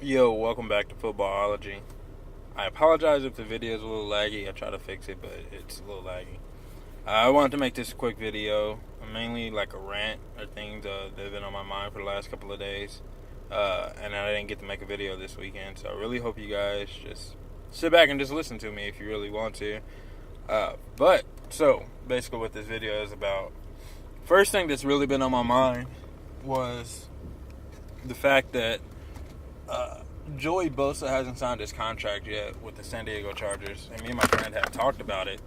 Yo, welcome back to Footballology. I apologize if the video is a little laggy. I try to fix it, but it's a little laggy. I wanted to make this a quick video, mainly like a rant or things that have been on my mind for the last couple of days. And I didn't get to make a video this weekend, so I really hope you guys just sit back and just listen to me if you really want to. So basically what this video is about, first thing that's really been on my mind was the fact that Joey Bosa hasn't signed his contract yet with the San Diego Chargers, and me and my friend had talked about it.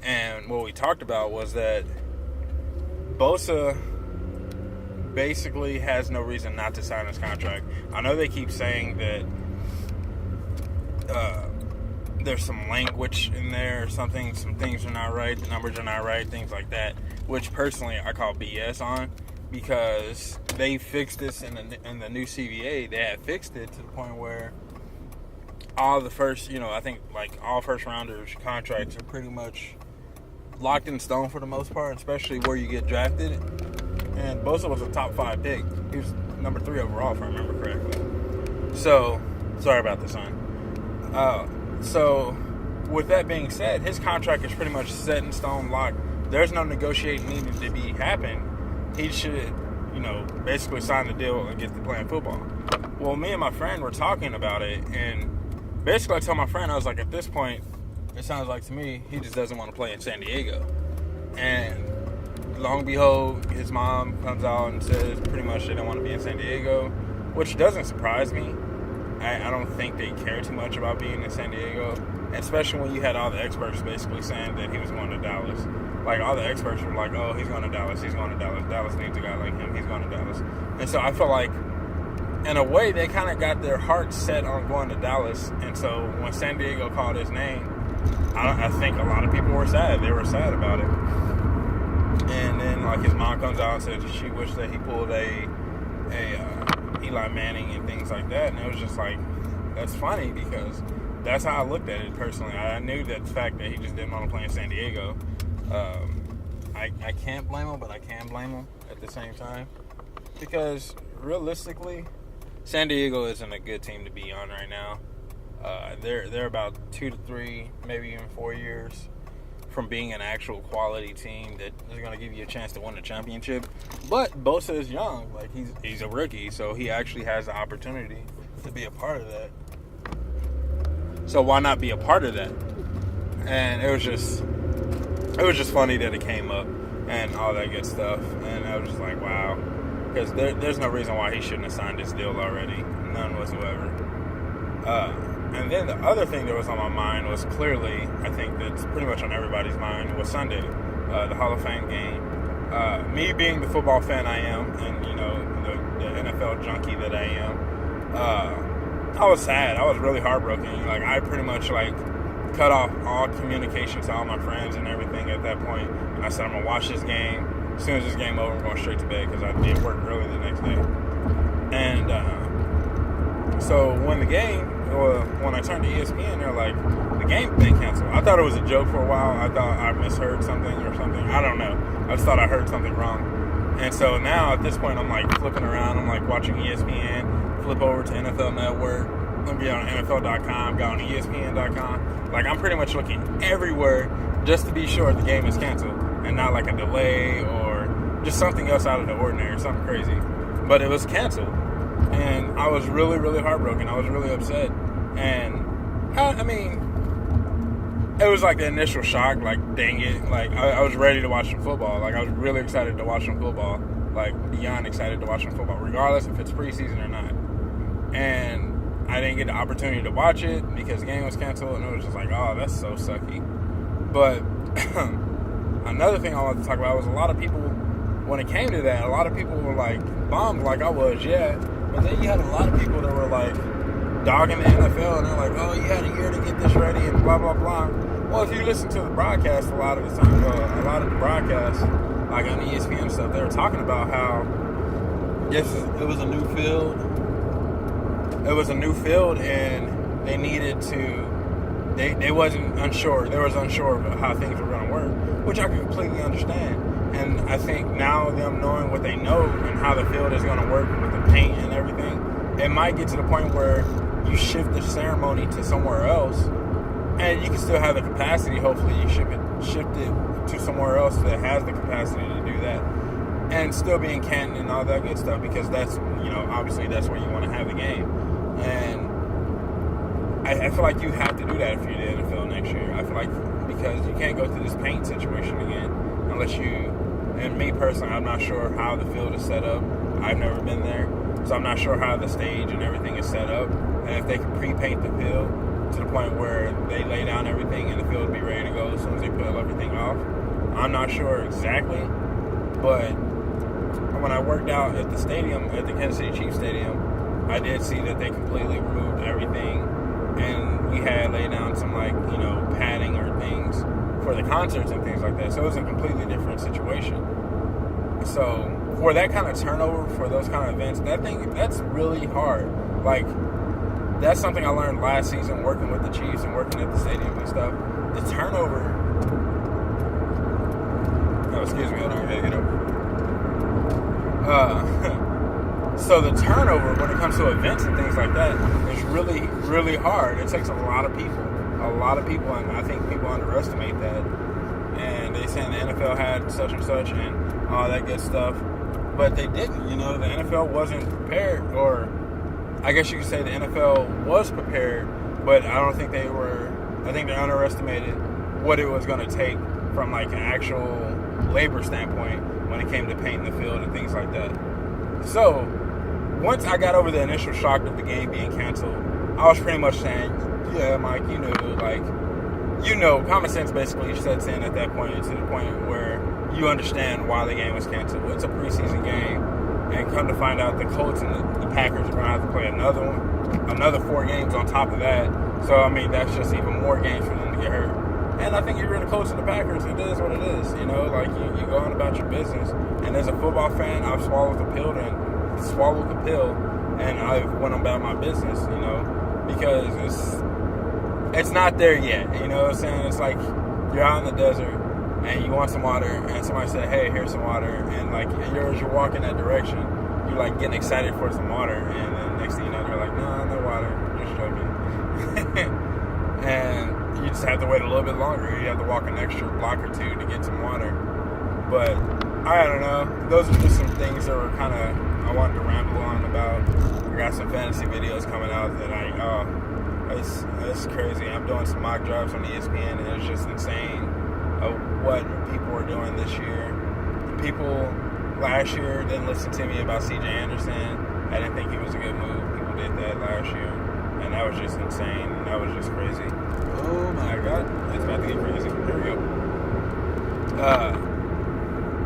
And what we talked about was that Bosa basically has no reason not to sign his contract. I know they keep saying that there's some language in there or something, some things are not right, the numbers are not right, things like that, which personally I call BS on, because they fixed this in the new CBA. They had fixed it to the point where all the first, I think like all first rounders contracts are pretty much locked in stone for the most part, especially where you get drafted. And Bosa was a top 5 pick. He was number 3 overall, if I remember correctly. So, sorry about the sun. So, with that being said, his contract is pretty much set in stone, locked. There's no negotiating needed to be happen. He should, basically sign the deal and get to playing football. Well, me and my friend were talking about it, and basically I told my friend, I was like, at this point, it sounds like to me, he just doesn't want to play in San Diego. And long and behold, his mom comes out and says pretty much they don't want to be in San Diego, which doesn't surprise me. I don't think they care too much about being in San Diego, especially when you had all the experts basically saying that he was going to Dallas. Like, all the experts were like, oh, he's going to Dallas, Dallas needs a guy like him, he's going to Dallas. And so I feel like, in a way, they kind of got their heart set on going to Dallas. And so when San Diego called his name, I think a lot of people were sad. They were sad about it. And then, like, his mom comes out and says she wished that he pulled a Eli Manning and things like that. And it was just like, that's funny, because that's how I looked at it personally. I knew that the fact that he just didn't want to play in San Diego. I can't blame him, but I can blame him at the same time, because realistically, San Diego isn't a good team to be on right now. They're about 2 to 3, maybe even 4 years from being an actual quality team that is going to give you a chance to win the championship. But Bosa is young, like he's a rookie, so he actually has the opportunity to be a part of that. So why not be a part of that? And it was just funny that it came up and all that good stuff. And I was just like, wow. Because there's no reason why he shouldn't have signed this deal already. None whatsoever. And then the other thing that was on my mind was clearly, I think that's pretty much on everybody's mind, was Sunday, the Hall of Fame game. Me being the football fan I am, and, the NFL junkie that I am, I was sad. I was really heartbroken. Like, I pretty much, cut off all communication to all my friends and everything at that point. And I said, I'm going to watch this game. As soon as this game over, I'm going straight to bed, because I did work early the next day. And so when I turned to ESPN, they're like, the game's been canceled. I thought it was a joke for a while. I thought I misheard something or something. I don't know. I just thought I heard something wrong. And so now at this point, I'm flipping around. I'm watching ESPN, flip over to NFL Network. I'm be on NFL.com, go on ESPN.com. I'm pretty much looking everywhere just to be sure the game is canceled and not a delay or just something else out of the ordinary, something crazy. But it was canceled. And I was really, really heartbroken. I was really upset. And, it was the initial shock, dang it. I was ready to watch some football. I was really excited to watch some football. Beyond excited to watch some football, regardless if it's preseason or not. And I didn't get the opportunity to watch it because the game was canceled, and it was just oh, that's so sucky. But another thing I wanted to talk about was a lot of people, when it came to that, a lot of people were bummed I was, yeah. But then you had a lot of people that were dogging the NFL, and they're oh, you had a year to get this ready, and blah, blah, blah. Well, if you listen to the broadcast a lot of the time, a lot of the broadcasts, on ESPN stuff, they were talking about how, yes, it was a new field. It was a new field, and they needed to. They wasn't unsure. They was unsure of how things were going to work, which I can completely understand. And I think now them knowing what they know and how the field is going to work with the paint and everything, it might get to the point where you shift the ceremony to somewhere else, and you can still have the capacity. Hopefully, you shift it to somewhere else that has the capacity to do that, and still be in Canton and all that good stuff, because that's, obviously that's where you want to have the game. And I feel like you have to do that if you're the NFL next year. I feel like, because you can't go through this paint situation again unless you. And me personally, I'm not sure how the field is set up. I've never been there, so I'm not sure how the stage and everything is set up. And if they can pre-paint the field to the point where they lay down everything and the field will be ready to go as soon as they peel everything off. I'm not sure exactly, but when I worked out at the stadium, at the Kansas City Chiefs Stadium, I did see that they completely removed everything, and we had laid down some padding or things for the concerts and things like that. So it was a completely different situation. So for that kind of turnover, for those kind of events, that's really hard. Like, that's something I learned last season working with the Chiefs and working at the stadium and stuff. The turnover. Oh, excuse me, hold on, I gotta get over. So the turnover when it comes to events and things like that is really, really hard. It takes a lot of people, and I think people underestimate that. And they saying the NFL had such and such and all that good stuff, but they didn't. The NFL wasn't prepared, or I guess you could say the NFL was prepared, but I don't think they were. I think they underestimated what it was going to take from like an actual labor standpoint when it came to painting the field and things like that. So once I got over the initial shock of the game being canceled, I was pretty much saying, yeah, Mike, common sense basically sets in at that point, to the point where you understand why the game was canceled. It's a preseason game, and come to find out the Colts and the Packers are going to have to play another 4 games on top of that. So, I mean, that's just even more games for them to get hurt. And I think if you're the Colts and the Packers, it is what it is. You go on about your business. And as a football fan, I've swallowed the pill, and I've went about my business, because it's not there yet. You know what I'm saying? It's like you're out in the desert and you want some water, and somebody said, hey, here's some water, and like you're walking that direction, you're like getting excited for some water, and then next thing you know, they're like, no water, just joking. And you just have to wait a little bit longer. You have to walk an extra block or 2 to get some water. But I don't know, those are just some things that were kind of I wanted to ramble on about. I got some fantasy videos coming out that it's crazy. I'm doing some mock drafts on ESPN, and it's just insane what people are doing this year. People last year didn't listen to me about C.J. Anderson. I didn't think he was a good move. People did that last year, and that was just insane, and that was just crazy. Oh my God, it's about to get crazy. Here we go.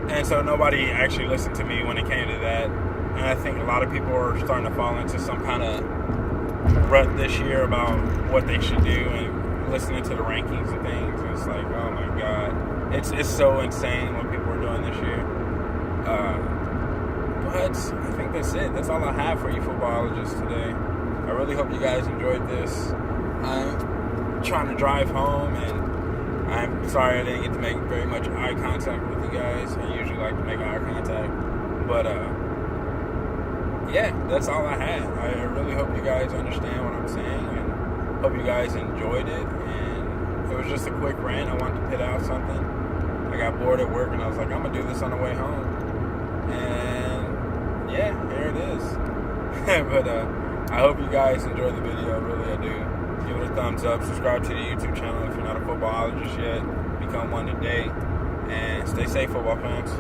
And so nobody actually listened to me when it came to that. And I think a lot of people are starting to fall into some kind of rut this year about what they should do, and listening to the rankings and things. It's like, oh my God. It's so insane what people are doing this year. But I think that's it. That's all I have for you footballologists today. I really hope you guys enjoyed this. I'm trying to drive home, and I'm sorry I didn't get to make very much eye contact with you guys. I usually like to make eye contact. But, yeah, that's all I had. I really hope you guys understand what I'm saying, and hope you guys enjoyed it. And it was just a quick rant. I wanted to put out something. I got bored at work, and I was like, I'm going to do this on the way home. And, yeah, here it is. But I hope you guys enjoyed the video. Really, I do. Give it a thumbs up. Subscribe to the YouTube channel if you're not a footballologist yet. Become one today. And stay safe, football fans.